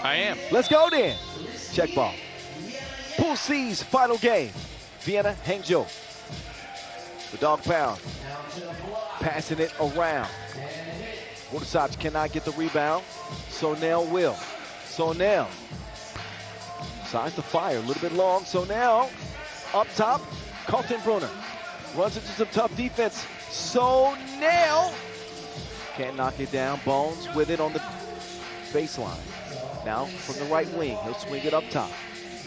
I am. Let's go then. Check ball. Pool C's final game. Vienna, Hangzhou. The dog pound. Passing it around. Borsac cannot get the rebound. Sonel will. Sonel. Decides to fire a little bit long. Sonel up top. Kaltenbrunner runs into some tough defense. Sonel can't knock it down. Bones with it on the baseline. Now from the right wing, he'll swing it up top.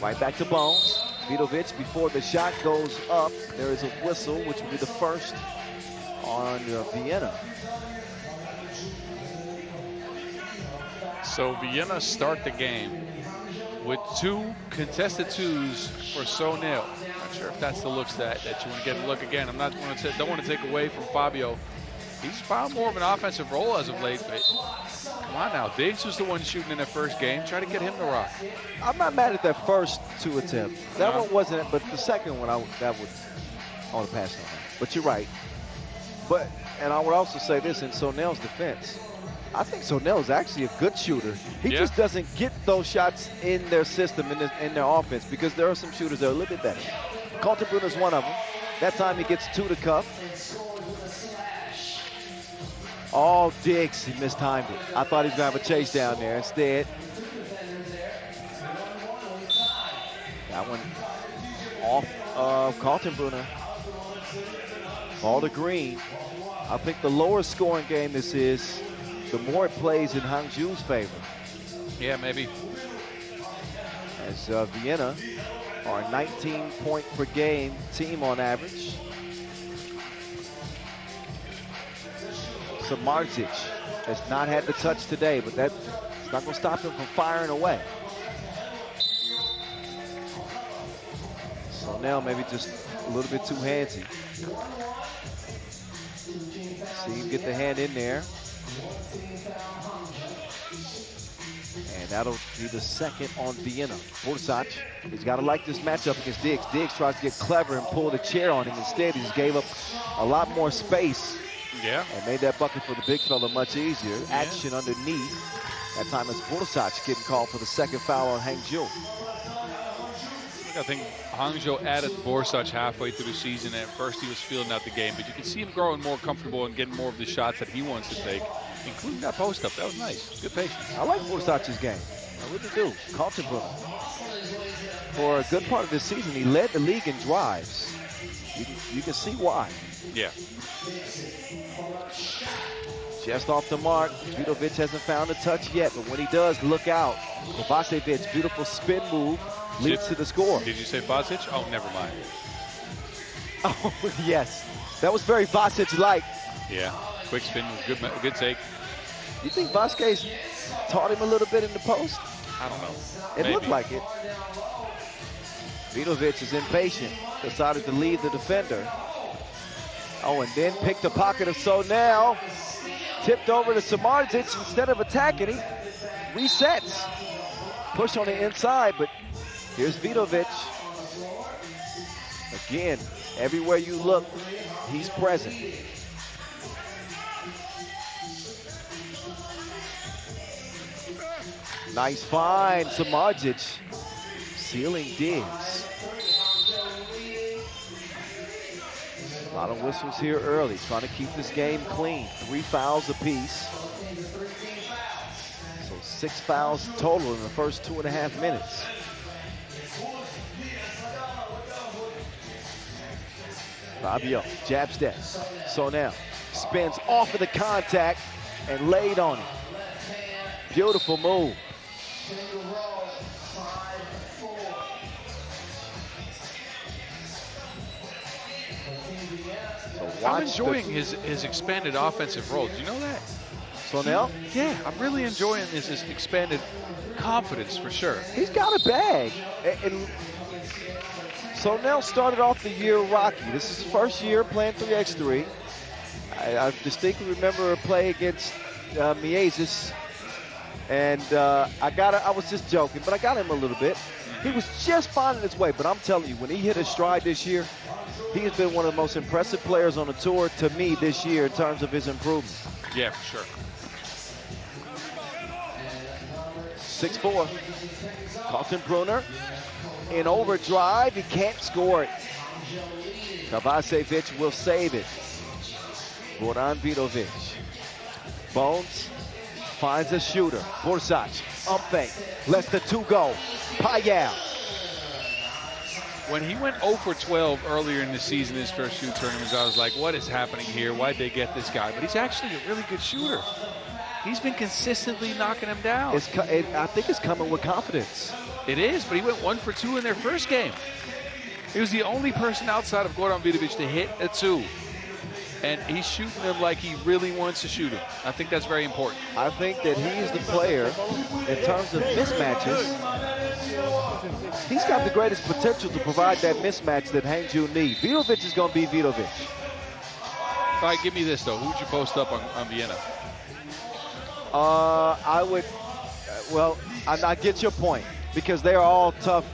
Right back to Bones. Vidovic, before the shot goes up, there is a whistle, which will be the first on Vienna. So Vienna start the game with 2 contested 2s for Sonel. Not sure if that's the looks that you want to get a look again. I'm not going to don't want to take away from Fabio. He's found more of an offensive role as of late, but come on now. Diggs was the one shooting in that first game. Try to get him to rock. I'm not mad at that first 2 attempt. That one wasn't, but the second one, I would pass on that. But you're right. And I would also say this in Sonel's defense. I think Sonel is actually a good shooter. He just doesn't get those shots in their system, in their offense, because there are some shooters that are a little bit better. Kaltenbrunner is one of them. That time he gets 2 to cuff. Oh, Diggs, he mistimed it. I thought he was going to have a chase down there. Instead, that one off of Kaltenbrunner. Ball to Green. I think the lower scoring game this is, the more it plays in Hangzhou's favor. Yeah, maybe. As Vienna are a 19-point per game team on average. Samardzic has not had the touch today, but that's not going to stop him from firing away. So now maybe just a little bit too handsy. See him get the hand in there. And that'll be the second on Vienna. Borsac, he's got to like this matchup against Diggs. Diggs tries to get clever and pull the chair on him. Instead, he just gave up a lot more space. Yeah. And made that bucket for the big fella much easier. Yeah. Action underneath. That time it's Borsac getting called for the second foul on Hangzhou. I think Hangzhou added Borsac halfway through the season. At first he was feeling out the game, but you can see him growing more comfortable and getting more of the shots that he wants to take, including that post up. That was nice. Good patience. I like Borsac's game. I really do. Kaltenbrunner. For a good part of this season, he led the league in drives. You can see why. Yeah. Just off the mark. Vidovic hasn't found a touch yet, but when he does, look out. Kovacevic, beautiful spin move, leads to the score. Did you say Vacic? Oh, never mind. Oh, yes. That was very Vacic-like. Yeah. Quick spin move. Good take. You think Vasquez taught him a little bit in the post? I don't know. It looked like it. Vidovic is impatient. Decided to leave the defender. Oh, and then picked the pocket of Sonel. Tipped over to Samardzic. Instead of attacking, he resets. Push on the inside, but here's Vidovic. Again, everywhere you look, he's present. Nice find, Samardzic. Sealing Diggs. A lot of whistles here early, trying to keep this game clean. 3 fouls apiece. So 6 fouls total in the first 2.5 minutes. Fabio, jab step. So now, spins off of the contact and laid on it. Beautiful move. I'm enjoying his expanded offensive role. Do you know that? Sonel? Yeah, I'm really enjoying his expanded confidence for sure. He's got a bag. And Sonel started off the year rocky. This is his first year playing 3x3. I distinctly remember a play against Miezis. And I was just joking, but I got him a little bit. He was just finding his way, but I'm telling you, when he hit his stride this year, he has been one of the most impressive players on the tour to me this year in terms of his improvement. Yeah, for sure. 6'4". Kaltenbrunner in overdrive. He can't score it. Kovacevic will save it. Goran Vidovic. Bones finds a shooter. Borsac, up fake. Lets the two go. Payal. When he went 0 for 12 earlier in the season, his first few tournaments, I was like, what is happening here? Why'd they get this guy? But he's actually a really good shooter. He's been consistently knocking him down. I think it's coming with confidence. It is, but he went 1 for 2 in their first game. He was the only person outside of Goran Vidovic to hit a 2. And he's shooting them like he really wants to shoot him. I think that's very important. I think that he's the player, in terms of mismatches, he's got the greatest potential to provide that mismatch that Hangzhou need. Vidovic is going to be Vidovic. All right, give me this, though. Who'd you post up on Vienna? I would, well, I get your point, because they are all tough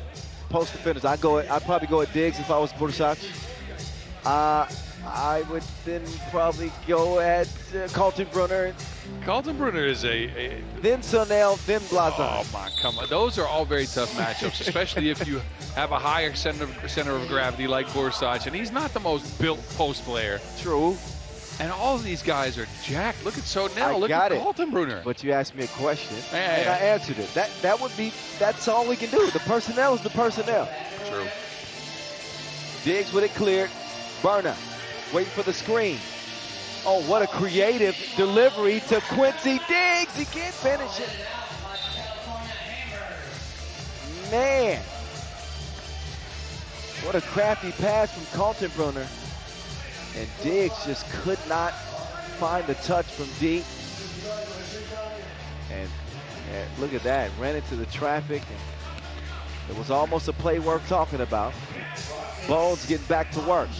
post defenders. I'd probably go at Diggs if I was Borsac. I would then probably go at Kaltenbrunner. Kaltenbrunner is a then Sonel, then Blazon. Oh my, come on! Those are all very tough matchups, especially if you have a higher center of gravity like Borsac, and he's not the most built post player. True. And all of these guys are jacked. Look at Sonel. Look at Kaltenbrunner. But you asked me a question, and I answered it. That's all we can do. The personnel is the personnel. True. Diggs with it cleared. Burner waiting for the screen. Oh, what a creative delivery to Quincy Diggs. He can't finish it. Man. What a crafty pass from Kaltenbrunner. And Diggs just could not find the touch from deep. And look at that. Ran into the traffic. And it was almost a play worth talking about. Bones getting back to work.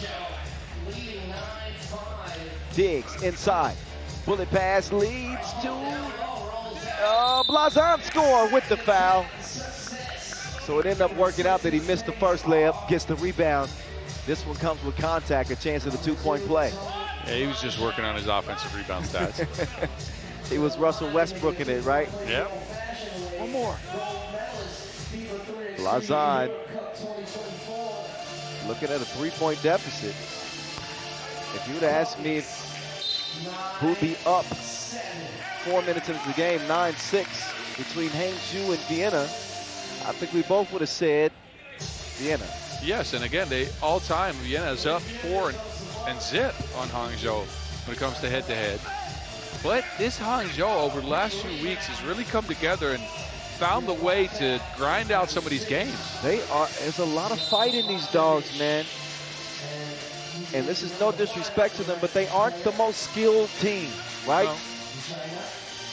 Diggs inside. Bullet pass leads to Blazon score with the foul. So it ended up working out that he missed the first layup, gets the rebound. This one comes with contact, a chance of the two-point play. Yeah, he was just working on his offensive rebound stats. He was Russell Westbrook in it, right? Yeah. One more. Blazon looking at a three-point deficit. If you would have asked me who'd be up 4 minutes into the game, 9-6 between Hangzhou and Vienna, I think we both would have said Vienna. Yes, and again, all-time Vienna is up 4 and zip on Hangzhou when it comes to head-to-head. But this Hangzhou over the last few weeks has really come together and found the way to grind out some of these games. There's a lot of fight in these dogs, man. And this is no disrespect to them, but they aren't the most skilled team, right? No.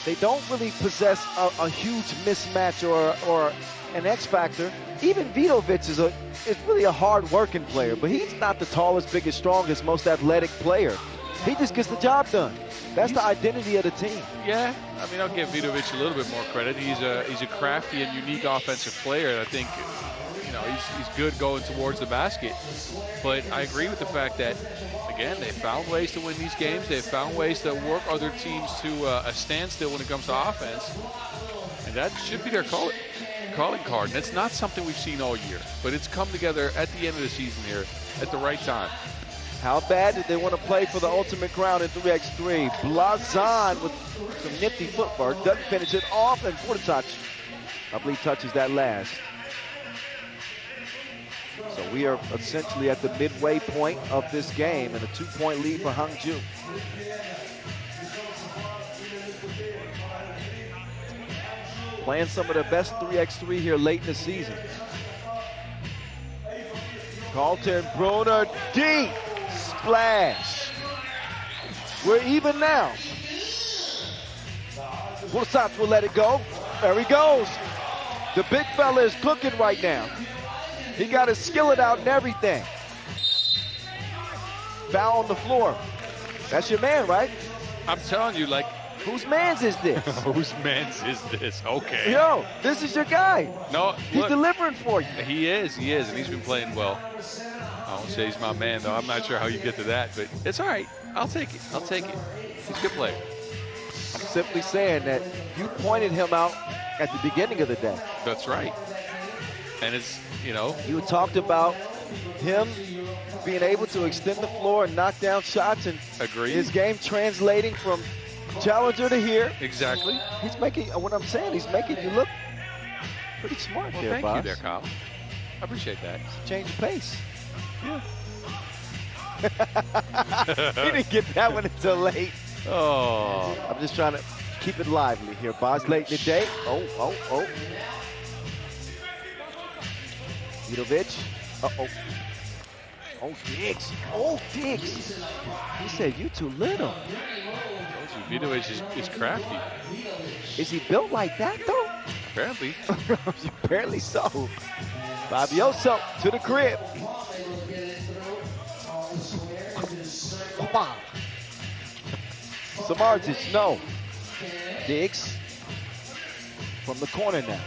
They don't really possess a huge mismatch or an X factor. Even Vidovic is really a hard-working player, but he's not the tallest, biggest, strongest, most athletic player. He just gets the job done. That's the identity of the team. Yeah, I mean, I'll give Vidovic a little bit more credit. He's a crafty and unique offensive player. I think, you know, he's good going towards the basket. But I agree with the fact that, again, they found ways to win these games. They've found ways to work other teams to a standstill when it comes to offense. And that should be their calling card. And it's not something we've seen all year, but it's come together at the end of the season here at the right time. How bad did they want to play for the ultimate crown in 3x3? Blazon with some nifty footwork, doesn't finish it off, and Borsac, I believe, touches that last. So we are essentially at the midway point of this game and a 2-point lead for Hangzhou. Playing some of the best 3x3 here late in the season. Kaltenbrunner deep. Splash. We're even now. Borsac will let it go. There he goes. The big fella is cooking right now. He got his skillet out and everything. Foul on the floor. That's your man, right? I'm telling you, like, whose man's is this? Whose man's is this? Okay. Yo, this is your guy. No, he's delivering for you. He is, and he's been playing well. I won't say he's my man, though. I'm not sure how you get to that, but it's all right. I'll take it. He's a good player. I'm simply saying that you pointed him out at the beginning of the day. That's right. And it's, you know. You talked about him being able to extend the floor and knock down shots, and Agreed. His game translating from challenger to here. Exactly. He's making, what I'm saying, he's making you look pretty smart there, thank Boss. you there, Kyle. I appreciate that. Change of pace. Yeah. He didn't get that one until late. Oh. I'm just trying to keep it lively here, Boss. Late in the day. Oh. Vidovic. Uh-oh. Oh, Diggs. Oh, Diggs. He said, you too little. Vidovic is crafty. Is he built like that, though? Apparently. Apparently so. Fabioso to the crib. Samardzic, no. Diggs from the corner now.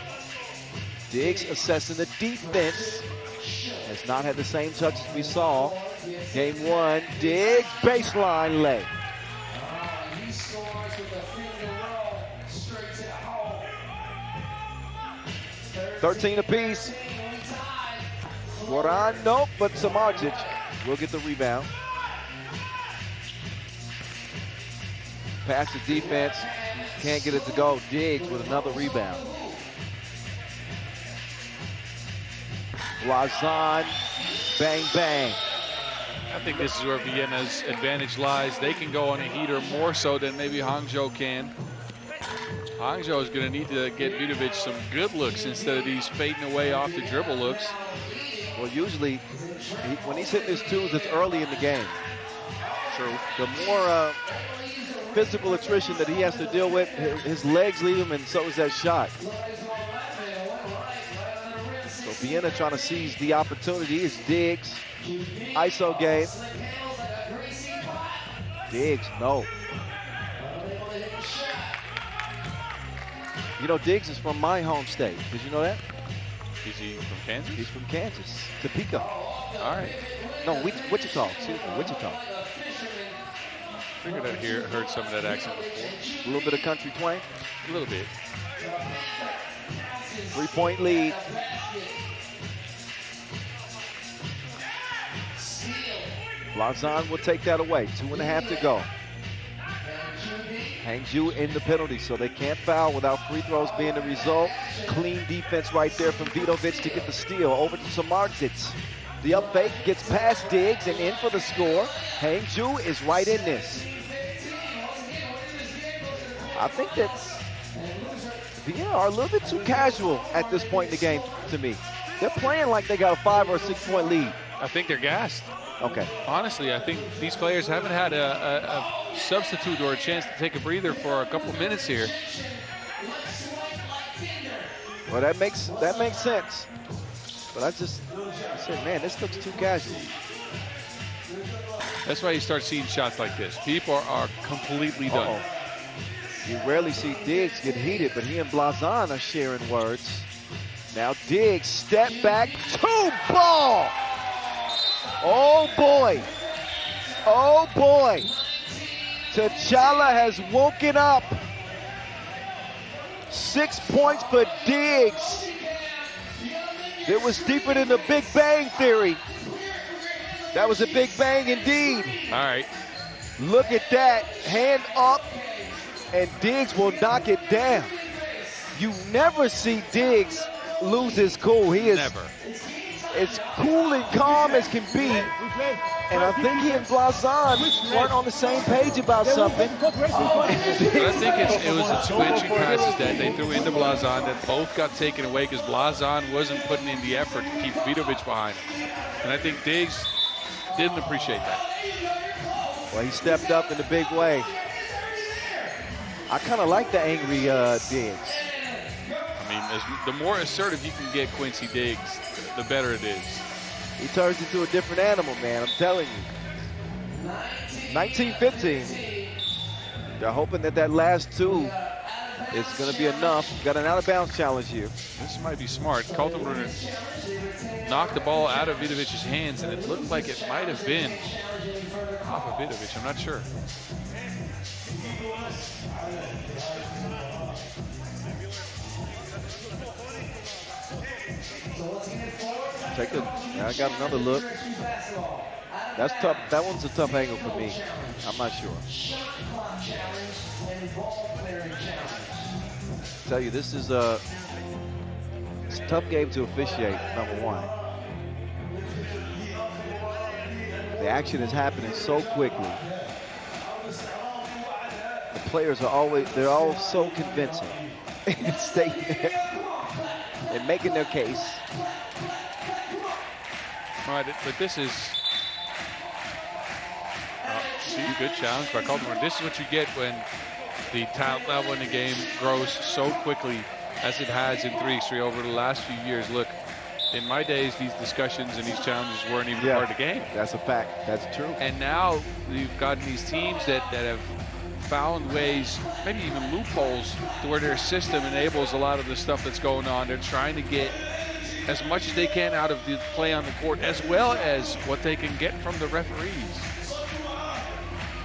Diggs assessing the defense. Has not had the same touches we saw. Game one, Diggs, baseline lay. $13 apiece. Moran, nope, but Samardzic will get the rebound. Pass the defense, can't get it to go. Diggs with another rebound. Blazon, bang, bang. I think this is where Vienna's advantage lies. They can go on a heater more so than maybe Hangzhou can. Hangzhou is going to need to get Vidovic some good looks instead of these fading away off the dribble looks. Well, usually, when he's hitting his twos, it's early in the game. True. The more physical attrition that he has to deal with, his legs leave him, and so is that shot. So Vienna trying to seize the opportunity. Is Diggs. ISO game. Diggs, no. You know, Diggs is from my home state. Did you know that? Is he from Kansas? He's from Kansas, Topeka. All right. No, Wichita. Excuse me, Wichita. Figured I'd heard some of that accent before. A little bit of country twang. A little bit. 3-point lead. Blazon will take that away. 2.5 to go. Hangzhou in the penalty, so they can't foul without free throws being the result. Clean defense right there from Vidovic to get the steal. Over to Samardzic. The up fake gets past Diggs and in for the score. Hangzhou is right in this. I think that Vienna are a little bit too casual at this point in the game to me. They're playing like they got a 5 or 6 point lead. I think they're gassed. Okay. Honestly, I think these players haven't had a substitute or a chance to take a breather for a couple minutes here. Well, that makes sense. But I said, man, this looks too casual. That's why you start seeing shots like this. People are completely done. You rarely see Diggs get heated, but he and Blazon are sharing words. Now Diggs, step back, 2 ball. Oh boy. Oh boy. T'Challa has woken up. 6 points for Diggs. It was deeper than the Big Bang Theory. That was a big bang indeed. All right. Look at that. Hand up, and Diggs will knock it down. You never see Diggs lose his cool. He is never. As cool and calm as can be. And I think he and Blazon weren't on the same page about something. But I think it was the switching passes that they threw into Blazon that both got taken away because Blazon wasn't putting in the effort to keep Vidovic behind him. And I think Diggs didn't appreciate that. Well, he stepped up in a big way. I kind of like the angry Diggs. I mean, the more assertive you can get Quincy Diggs, the better it is. He turns into a different animal, man, I'm telling you. 19-15. They're hoping that last 2 is going to be enough. Got an out-of-bounds challenge here. This might be smart. Kaltenbrunner knocked the ball out of Vidovic's hands, and it looked like it might have been off of Vidovic. I'm not sure. I got another look. That's tough. That one's a tough angle for me. I'm not sure. I tell you, this is it's a tough game to officiate, number one. The action is happening so quickly. The players are they're all so convincing in staying there and making their case. All right, but this is, see, good challenge by Calderon. This is what you get when the talent level in the game grows so quickly as it has in 3x3 over the last few years. Look, in my days, these discussions and these challenges weren't even part of the game. That's a fact. That's true. And now you've gotten these teams that have found ways, maybe even loopholes, to where their system enables a lot of the stuff that's going on. They're trying to get as much as they can out of the play on the court, as well as what they can get from the referees.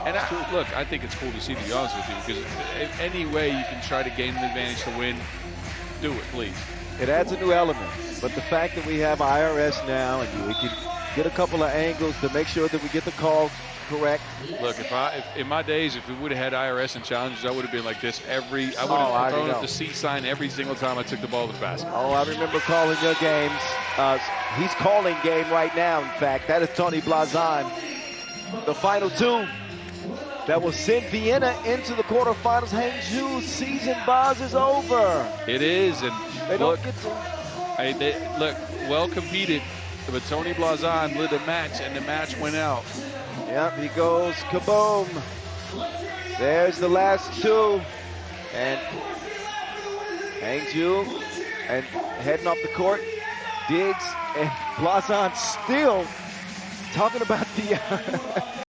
And look, I think it's cool to see, to be honest with you, because any way you can try to gain an advantage to win, do it, please. It adds a new element, but the fact that we have IRS now and we can get a couple of angles to make sure that we get the call correct. Look, if in my days, if we would have had IRS and challenges, I would have been like this I would have thrown up the C sign every single time I took the ball to the basket. Oh, I remember calling your games. He's calling game right now, in fact. That is Tony Blazan. The final two that will send Vienna into the quarterfinals. Hangzhou season buzz is over. It is, and they look, don't get to. Look, well competed, but Tony Blazan lit a match, and the match went out. Yep, he goes kaboom. There's the last two, and Hangzhou and heading off the court. Diggs and Blazan still talking about the